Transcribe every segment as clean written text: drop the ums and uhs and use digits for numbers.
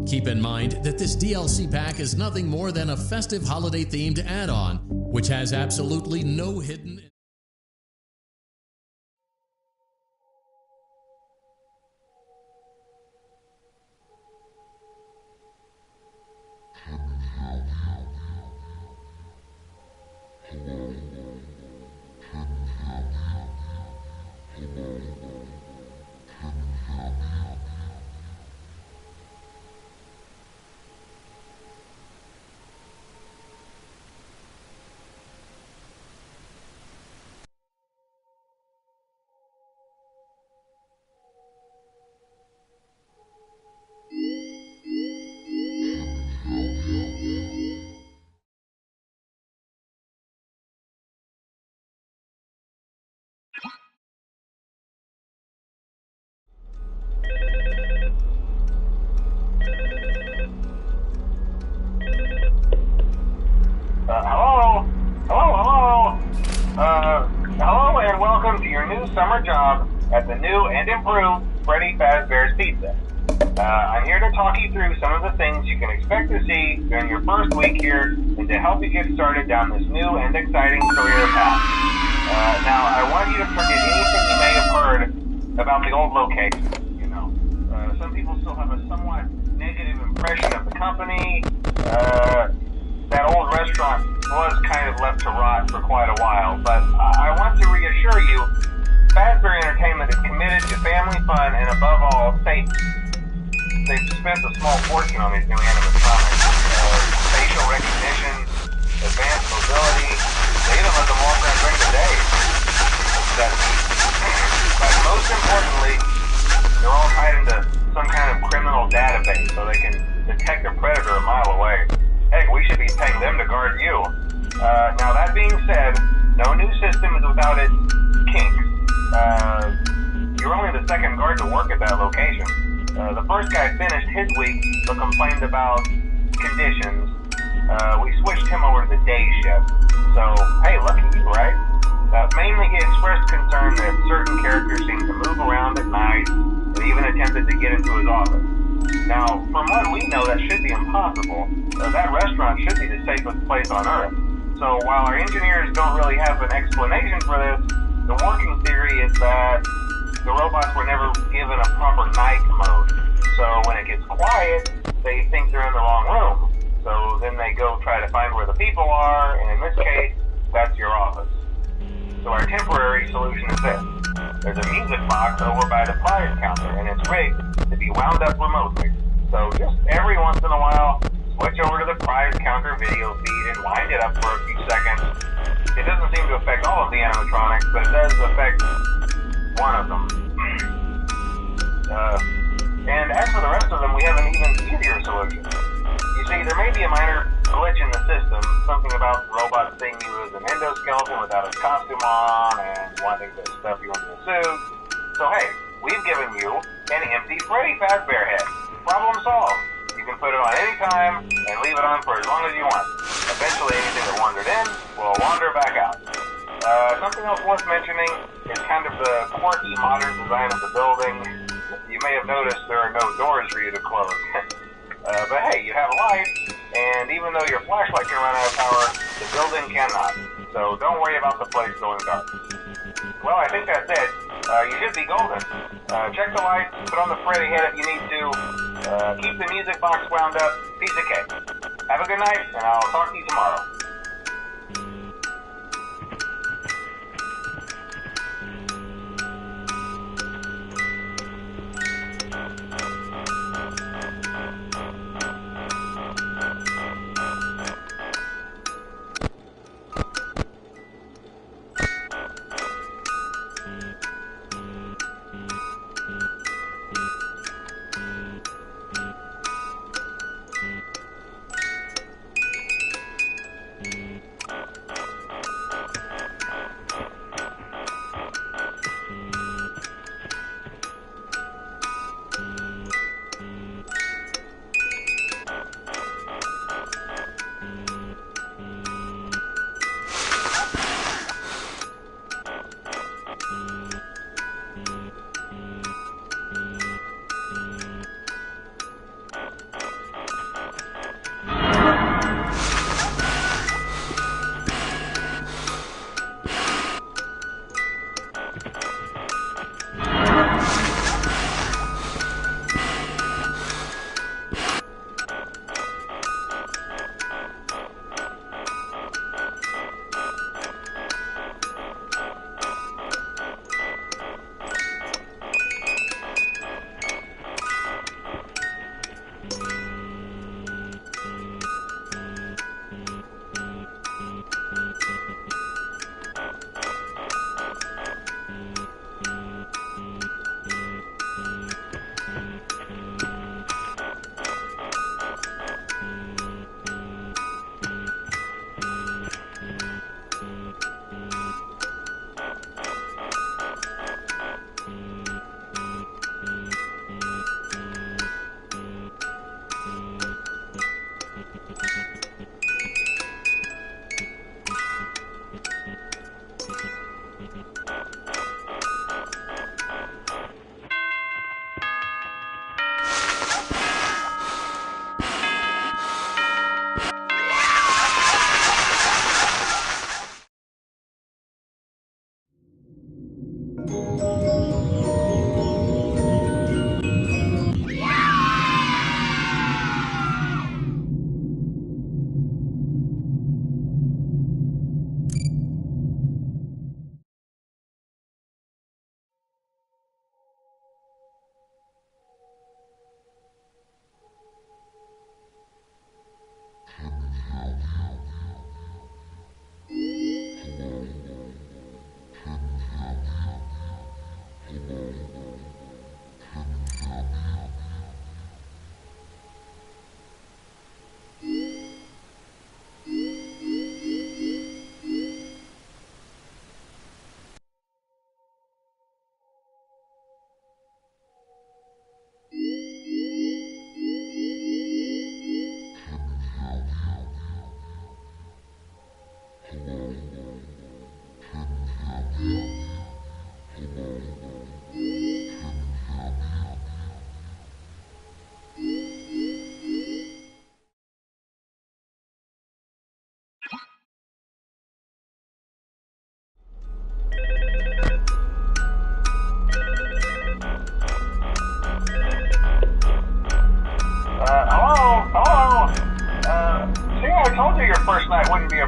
Keep in mind that this DLC pack is nothing more than a festive holiday-themed add-on, which has absolutely no hidden... Hello and welcome to your new summer job at the new and improved Freddy Fazbear's Pizza. I'm here to talk you through some of the things you can expect to see during your first week here and to help you get started down this new and exciting career path. Now, I want you to forget anything you may have heard about the old location. You know, some people still have a somewhat negative impression of the company. That old restaurant was kind of left to rot for quite a while, but I want to reassure you, Fazbear Entertainment is committed to family fun and above all, safety. They've spent a small fortune on these new animatronics. Facial recognition, advanced mobility, they even let them walk around during the day. But most importantly, they're all tied into some kind of criminal database so they can detect a predator a mile away. Heck, we should be paying them to guard you. Now that being said, no new system is without its kinks. You're only the second guard to work at that location. The first guy finished his week but complained about conditions. We switched him over to the day shift. So, hey, lucky you, right? Mainly he expressed concern that certain characters seem to move around at night and even attempted to get into his office. Now, from what we know, that should be impossible. That restaurant should be the safest place on Earth. So while our engineers don't really have an explanation for this, the working theory is that the robots were never given a proper night mode. So when it gets quiet, they think they're in the wrong room. So then they go try to find where the people are, and in this case, that's your office. So our temporary solution is this. There's a music box over by the prize counter, and it's rigged to be wound up remotely. So just every once in a while, switch over to the prize counter video feed and wind it up for a few seconds. It doesn't seem to affect all of the animatronics, but it does affect one of them. And as for the rest of them, we have an even easier solution. You see, there may be a minor glitch in the system, something about robots seeing you as an endoskeleton without a costume on and wanting to stuff you into a suit. So hey, we've given you an empty Freddy Fazbear head. Problem solved. You can put it on any time and leave it on for as long as you want. Eventually anything that wandered in will wander back out. Something else worth mentioning is kind of the quirky modern design of the building. You may have noticed there are no doors for you to close. But hey, you have a light, and even though your flashlight can run out of power, the building cannot. So don't worry about the place going dark. Well, I think that's it. You should be golden. Check the lights, put on the Freddy head if you need to. Keep the music box wound up. Piece of cake. Have a good night, and I'll talk to you tomorrow.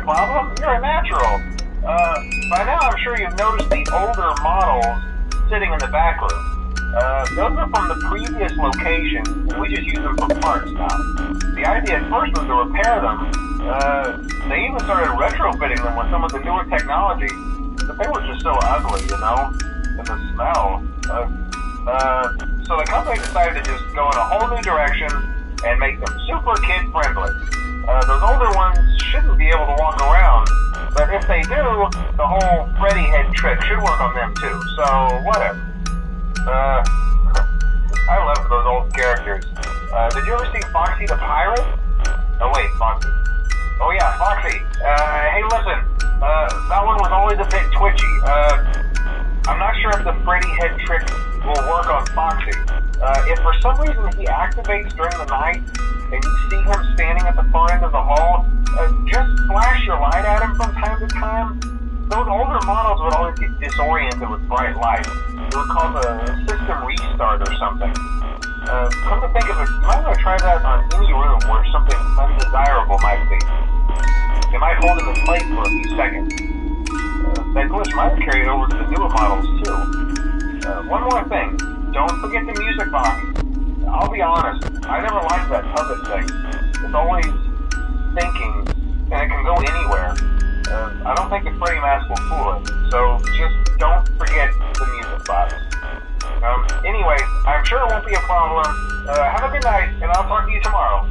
problem? You're a natural. By now I'm sure you've noticed the older models sitting in the back room. Those are from the previous location, and we just use them for parts now. The idea at first was to repair them. They even started retrofitting them with some of the newer technology, but they were just so ugly, you know? And the smell. So the company decided to just go in a whole new direction and make them super kid-friendly. Those older ones shouldn't be able to walk around, but if they do, the whole Freddy head trick should work on them too, so whatever. I love those old characters. Did you ever see Foxy the Pirate? Oh wait, Foxy. Oh yeah, Foxy. Hey listen, that one was always a bit twitchy. I'm not sure if the Freddy head trick will work on Foxy. If for some reason he activates during the night, and you see him standing at the far end of the hall, just flash your light at him from time to time. Those older models would always get disoriented with bright light. It would cause a system restart or something. Come to think of it, you might want to try that on any room where something undesirable might be. It might hold him in place for a few seconds. That glitch might have carried over to the newer models too. One more thing, don't forget the music box. I'll be honest, I never liked that puppet thing. It's always thinking, and it can go anywhere. I don't think the Freddy mask will fool it, so just don't forget the music box. Anyway, I'm sure it won't be a problem. Have a good night, and I'll talk to you tomorrow.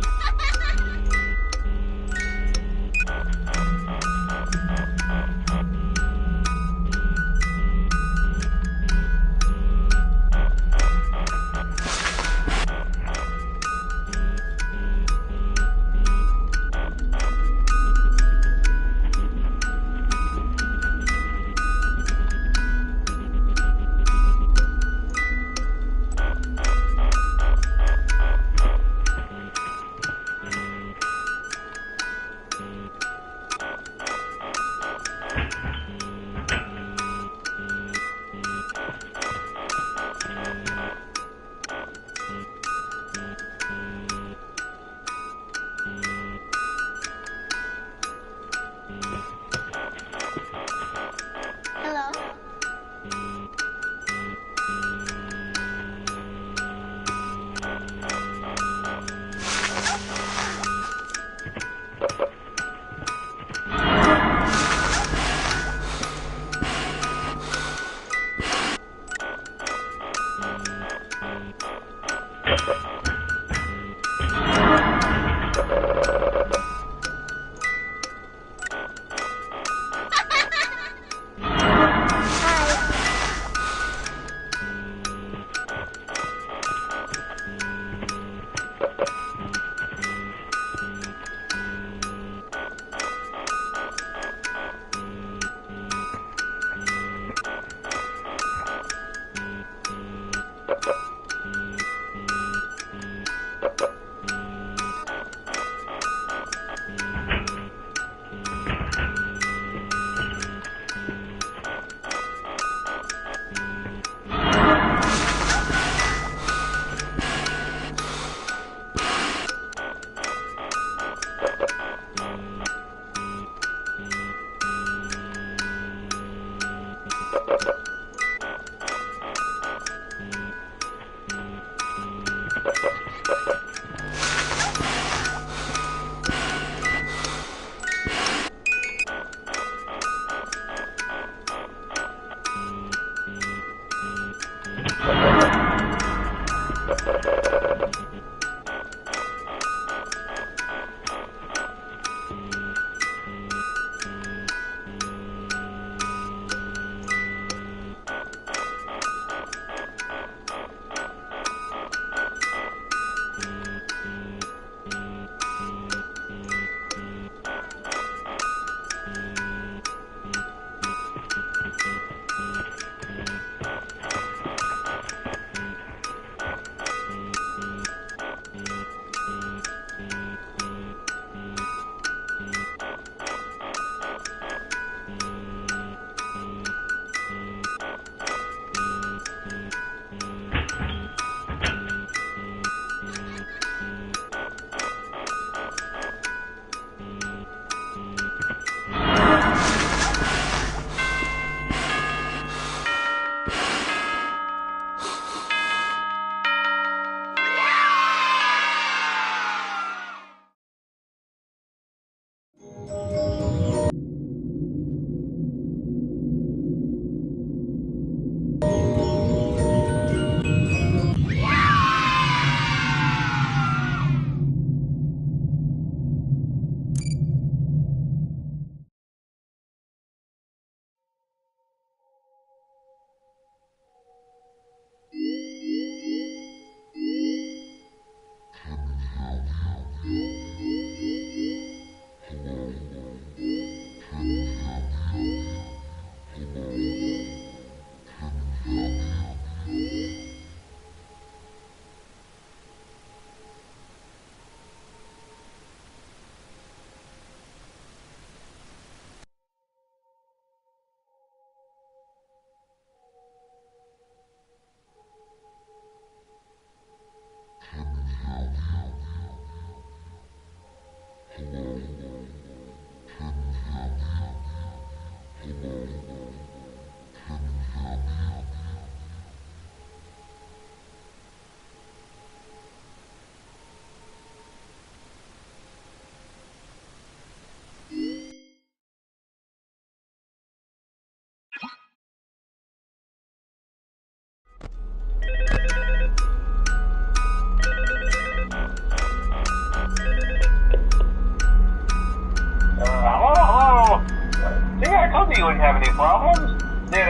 wouldn't have any problems. Did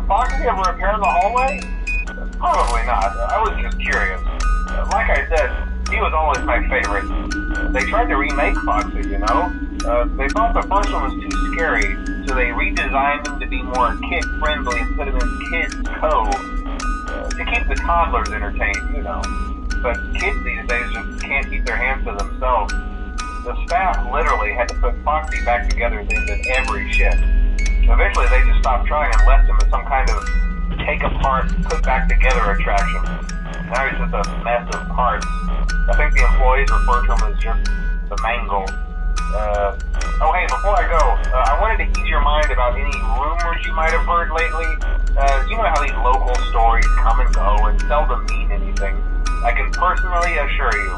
Foxy ever appear in the hallway? Probably not. I was just curious. Like I said, he was always my favorite. They tried to remake Foxy, you know? They thought the first one was too scary, so they redesigned him to be more kid-friendly and put him in Kids Cove to keep the toddlers entertained, you know. But kids these days just can't keep their hands to themselves. The staff literally had to put Foxy back together at the end of every shift. Eventually, they just stopped trying and left him as some kind of take-apart, put-back-together attraction. Now he's just a mess of parts. I think the employees refer to him as just the mangle. Oh hey, before I go, I wanted to ease your mind about any rumors you might have heard lately. You know how these local stories come and go and seldom mean anything. I can personally assure you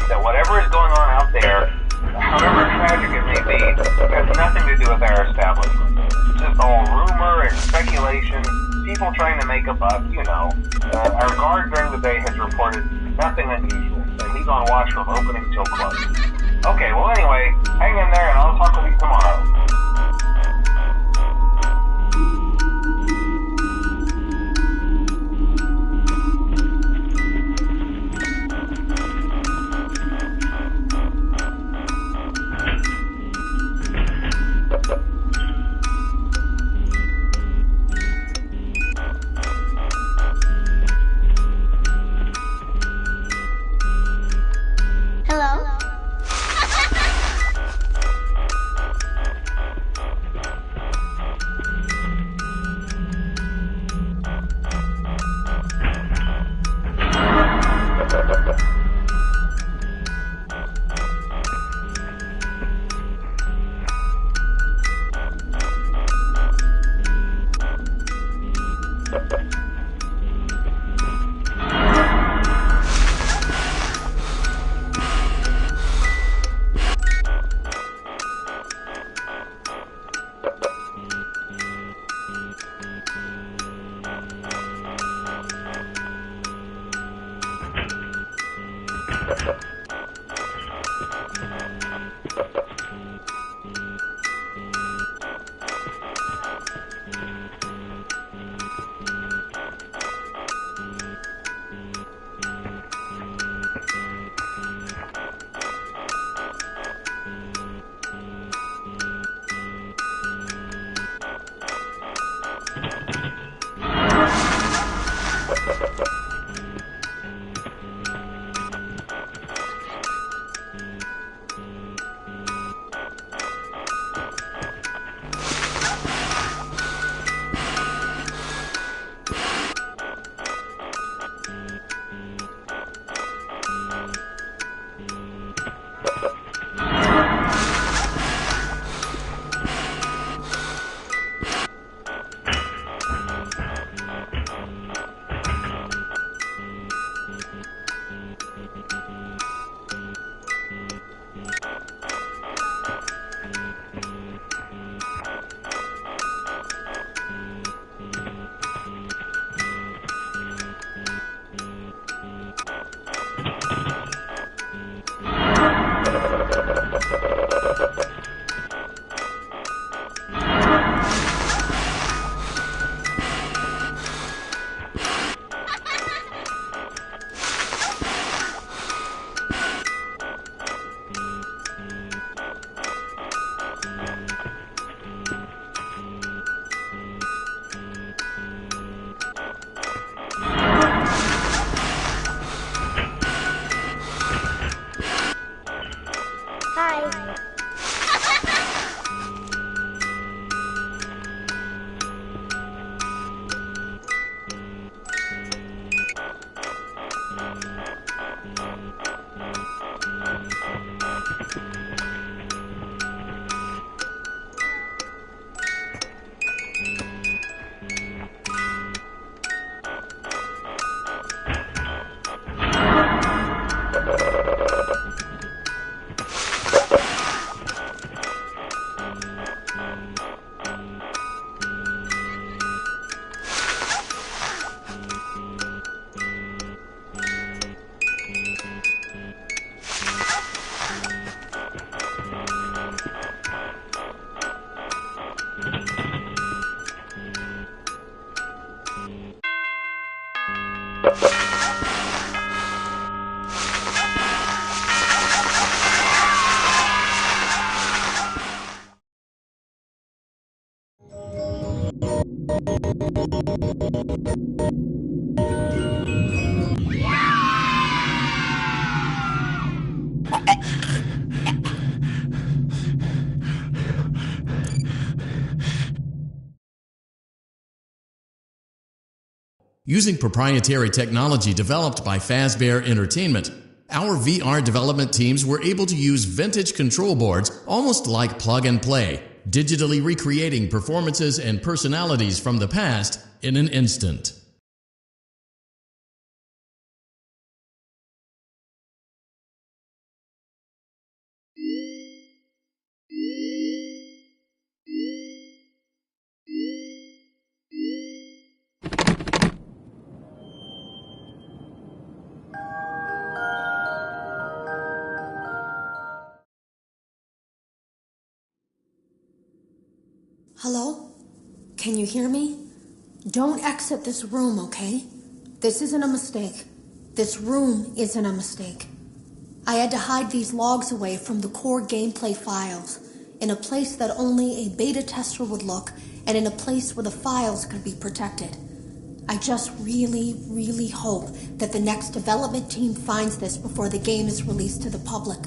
that whatever is going on out there, however tragic it may be, has nothing to do with our establishment. It's just all rumor and speculation, people trying to make a buck, you know. Our guard during the day has reported nothing unusual, and he's on watch from opening till close. Okay, well anyway, hang in there and I'll talk with you tomorrow. Hello? Using proprietary technology developed by Fazbear Entertainment, our VR development teams were able to use vintage control boards almost like plug and play, digitally recreating performances and personalities from the past in an instant. Hello? Can you hear me? Don't exit this room, okay? This isn't a mistake. This room isn't a mistake. I had to hide these logs away from the core gameplay files, in a place that only a beta tester would look, and in a place where the files could be protected. I just really hope that the next development team finds this before the game is released to the public.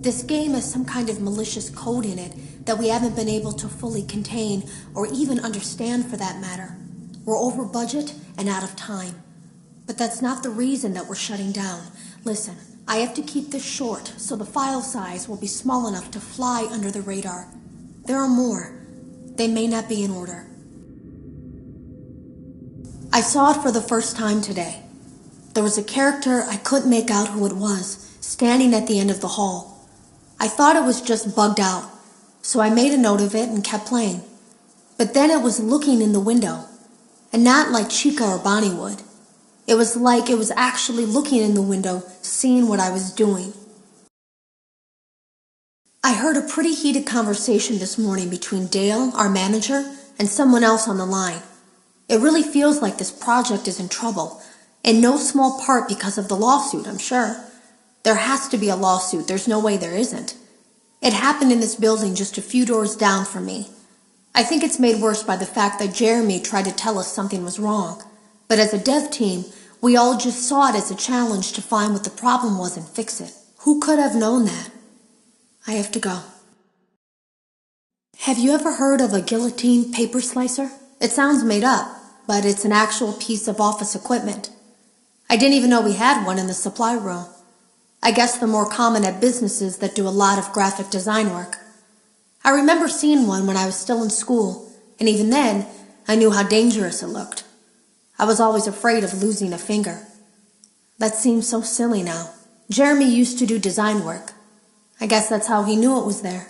This game has some kind of malicious code in it that we haven't been able to fully contain or even understand for that matter. We're over budget and out of time. But that's not the reason that we're shutting down. Listen, I have to keep this short so the file size will be small enough to fly under the radar. There are more. They may not be in order. I saw it for the first time today. There was a character I couldn't make out who it was, standing at the end of the hall. I thought it was just bugged out, so I made a note of it and kept playing. But then it was looking in the window, and not like Chica or Bonnie would. It was like it was actually looking in the window, seeing what I was doing. I heard a pretty heated conversation this morning between Dale, our manager, and someone else on the line. It really feels like this project is in trouble, in no small part because of the lawsuit, I'm sure. There has to be a lawsuit. There's no way there isn't. It happened in this building just a few doors down from me. I think it's made worse by the fact that Jeremy tried to tell us something was wrong. But as a dev team, we all just saw it as a challenge to find what the problem was and fix it. Who could have known that? I have to go. Have you ever heard of a guillotine paper slicer? It sounds made up, but it's an actual piece of office equipment. I didn't even know we had one in the supply room. I guess they're more common at businesses that do a lot of graphic design work. I remember seeing one when I was still in school, and even then, I knew how dangerous it looked. I was always afraid of losing a finger. That seems so silly now. Jeremy used to do design work. I guess that's how he knew it was there.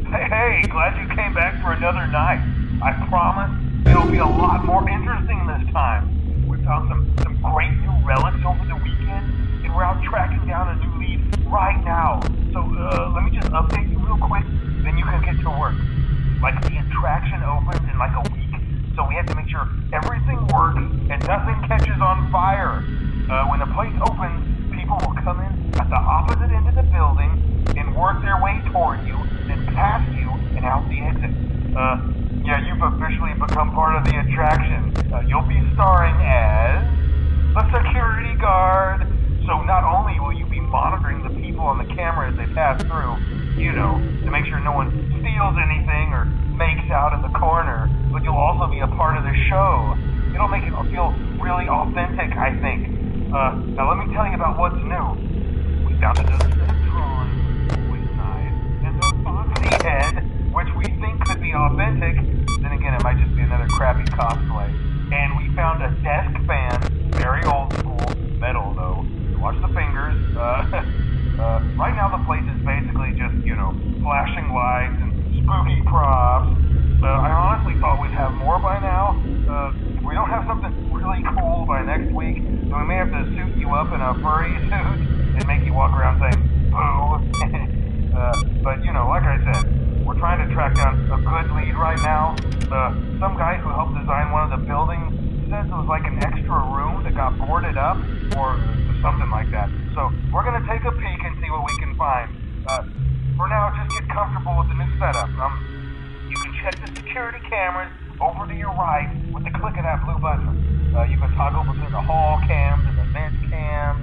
Hey, glad you came back for another night. I promise it'll be a lot more interesting this time. We found some great new relics over the weekend, and we're out tracking down a new lead right now. So, let me just update you real quick, then you can get to work. Like, the attraction opens in like a week, so we have to make sure everything works and nothing catches on fire. When the place opens, people will come in at the opposite end of the building and work their way toward you, then past you and out the exit. Yeah, you've officially become part of the attraction. You'll be starring as the security guard. So not only will you be monitoring the people on the camera as they pass through, to make sure no one steals anything or makes out in the corner, but you'll also be a part of the show. It'll make it feel really authentic, I think. Now let me tell you about what's new. We found another set of drawings, side, and a foxy head, which we think could be authentic. Then again, it might just be another crappy cosplay. And we found a desk fan, very old school, metal though. Watch the fingers. Right now the place is basically just, flashing lights and spooky props. I honestly thought we'd have more by now. If we don't have something really cool by next week, then we may have to suit you up in a furry suit and make you walk around saying, boo. But, like I said, we're trying to track down a good lead right now. Some guy who helped design one of the buildings says it was like an extra room that got boarded up or something like that. So we're going to take a peek and see what we can find. For now, just get comfortable with the new setup. You can check the security cameras over to your right with the click of that blue button. You can toggle between the hall cams and the vent cams.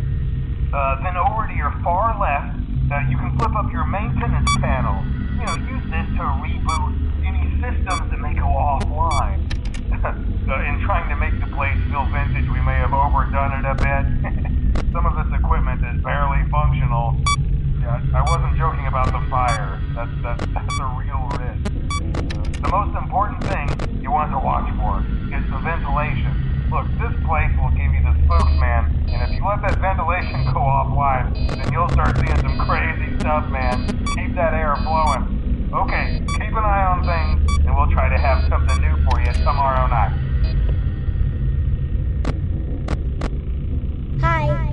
Then over to your far left, you can flip up your maintenance panel. Use this to reboot any systems that may go offline. In trying to make the place feel vintage, we may have overdone it a bit. Some of this equipment is barely functional. Yeah, I wasn't joking about the fire. That's a real risk. The most important thing you want to watch for is the ventilation. Look, this place will give you the spooks, man. And if you let that ventilation go offline, then you'll start seeing some crazy stuff, man. Keep that air flowing. Okay, keep an eye on things, and we'll try to have something new for you tomorrow night. Hi.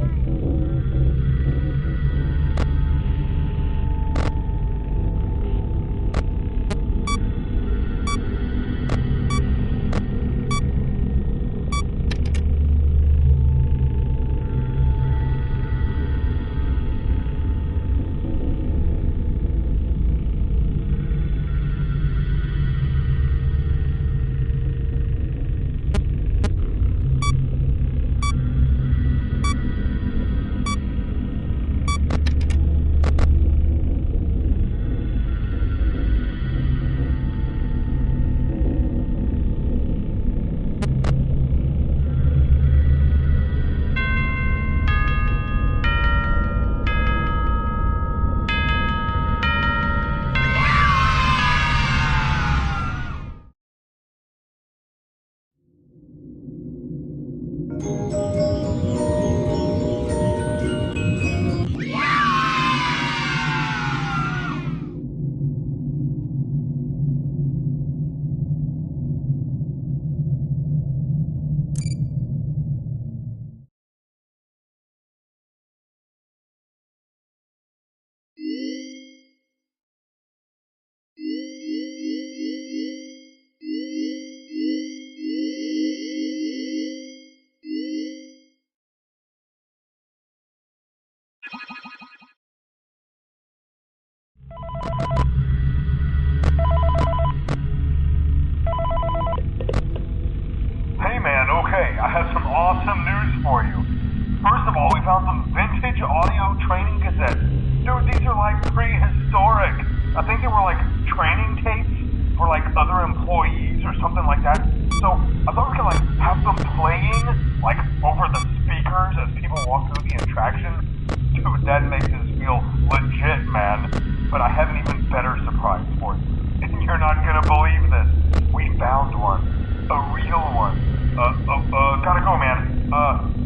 Hey man, okay, I have some awesome news for you. First of all, we found some vintage audio training cassettes. Dude, these are like prehistoric. I think they were like training tapes for like other employees or something like that. So I thought we could like have them playing like over the speakers as people walk through the attraction. Dude, that makes us feel legit, man. But I have an even better surprise for you. You're not gonna believe this. We found one. A real one. Gotta go, man.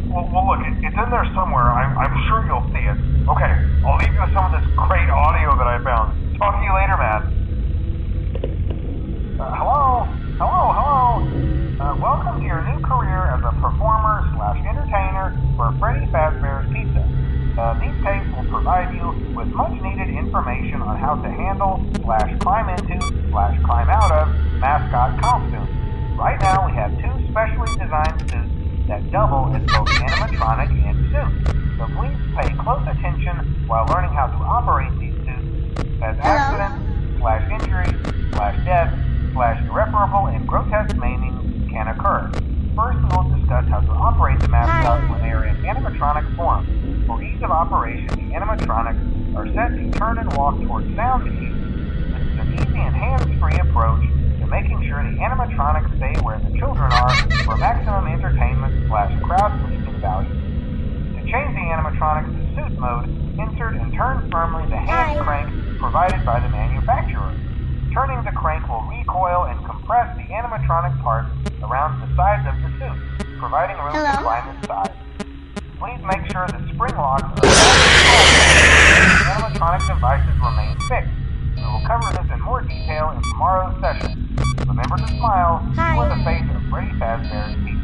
Well, look, it's in there somewhere. I'm sure you'll see it. Okay, I'll leave you with some of this great audio that I found. Talk to you later, man. Hello? Welcome to your new career as a performer/entertainer for Freddy Fazbear's Pizza. These tapes will provide you with much-needed information on how to handle/climb into/climb out of mascot costumes. Right now, we have two specially designed suits that double as both animatronic and suit. So please pay close attention while learning how to operate these suits, as accidents/injury/death/irreparable and grotesque maiming can occur. First, we will discuss how to operate the mascots when they are in animatronic form. For ease of operation, the animatronics are are set to turn and walk towards sound cues. This is an easy and hands-free approach to making sure the animatronics stay where the children are for maximum entertainment/crowd-pleasing value. To change the animatronics to suit mode, insert and turn firmly the hand crank provided by the manufacturer. Turning the crank will recoil and compress the animatronic parts around the sides of the suit, providing room to climb inside. Please make sure the spring locks are the animatronic devices remain fixed. We will cover this in more detail in tomorrow's session. Remember to smile. You are the face of Freddy Fazbear's Pizza.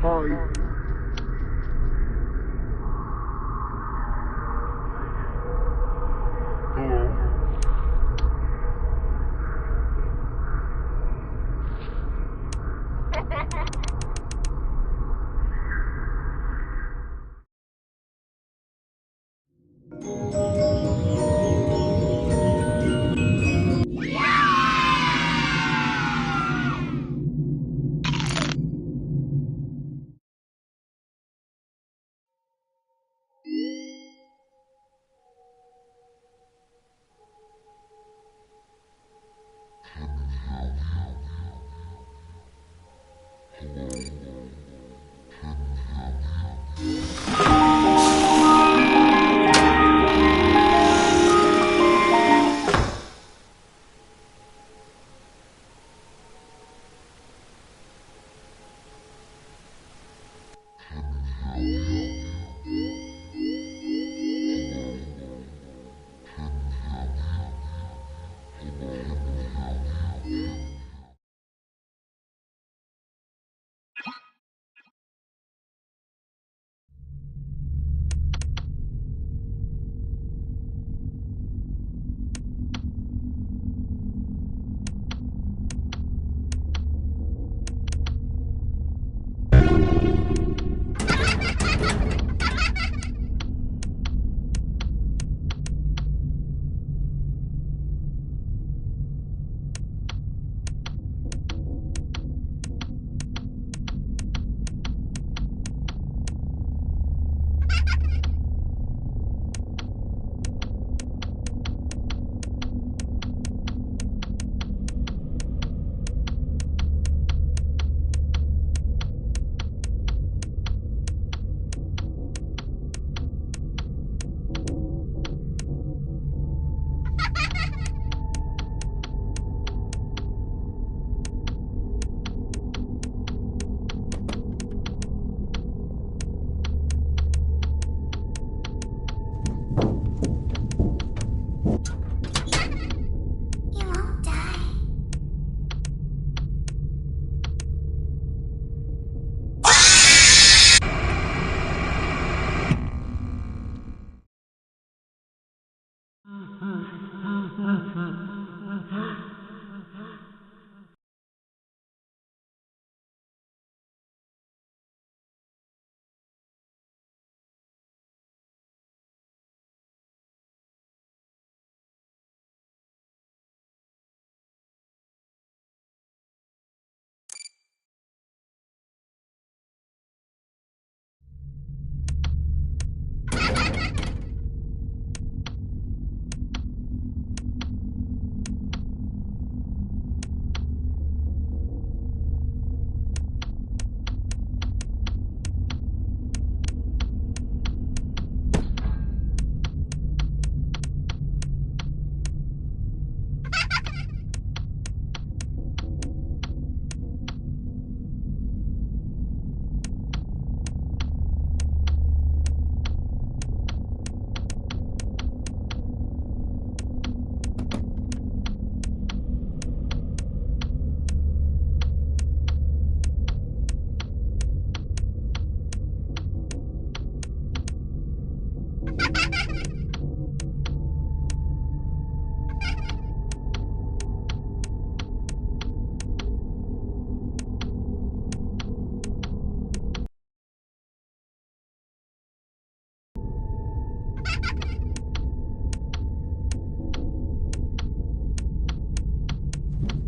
Hi. Hello. You won't die.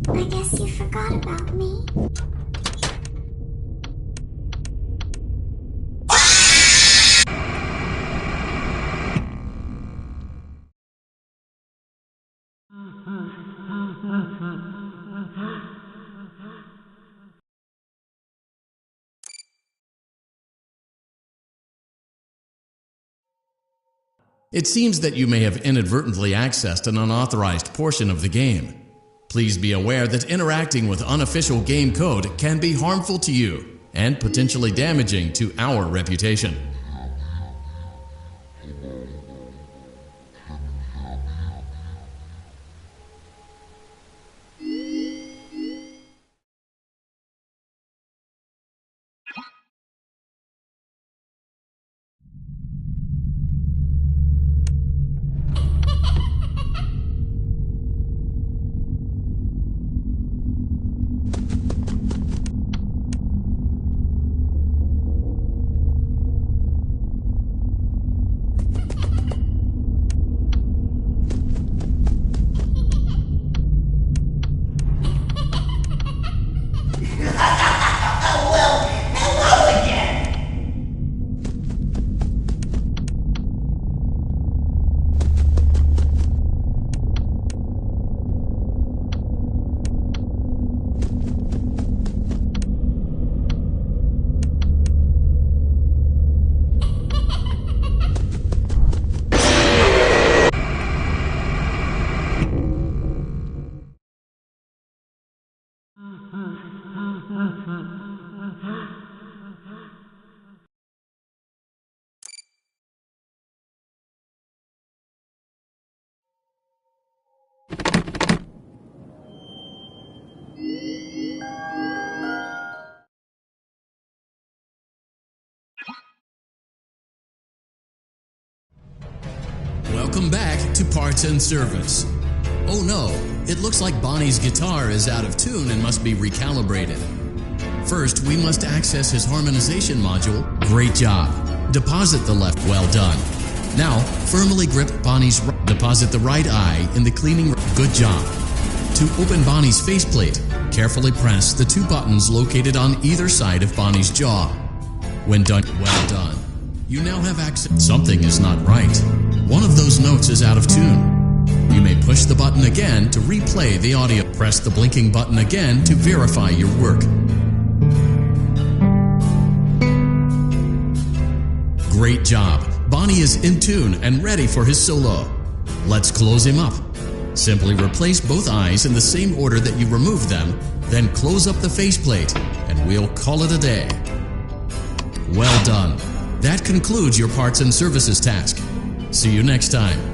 I guess you forgot about me. It seems that you may have inadvertently accessed an unauthorized portion of the game. Please be aware that interacting with unofficial game code can be harmful to you and potentially damaging to our reputation. Welcome back to Parts and Service. Oh no, it looks like Bonnie's guitar is out of tune and must be recalibrated. First, we must access his harmonization module. Great job. Deposit the left. Well done. Now, firmly grip Bonnie's right. Deposit the right eye in the cleaning. Good job. To open Bonnie's faceplate, carefully press the two buttons located on either side of Bonnie's jaw. When done, well done. You now have access. Something is not right. One of those notes is out of tune. You may push the button again to replay the audio. Press the blinking button again to verify your work. Great job. Bonnie is in tune and ready for his solo. Let's close him up. Simply replace both eyes in the same order that you removed them, then close up the faceplate, and we'll call it a day. Well done. That concludes your parts and services task. See you next time.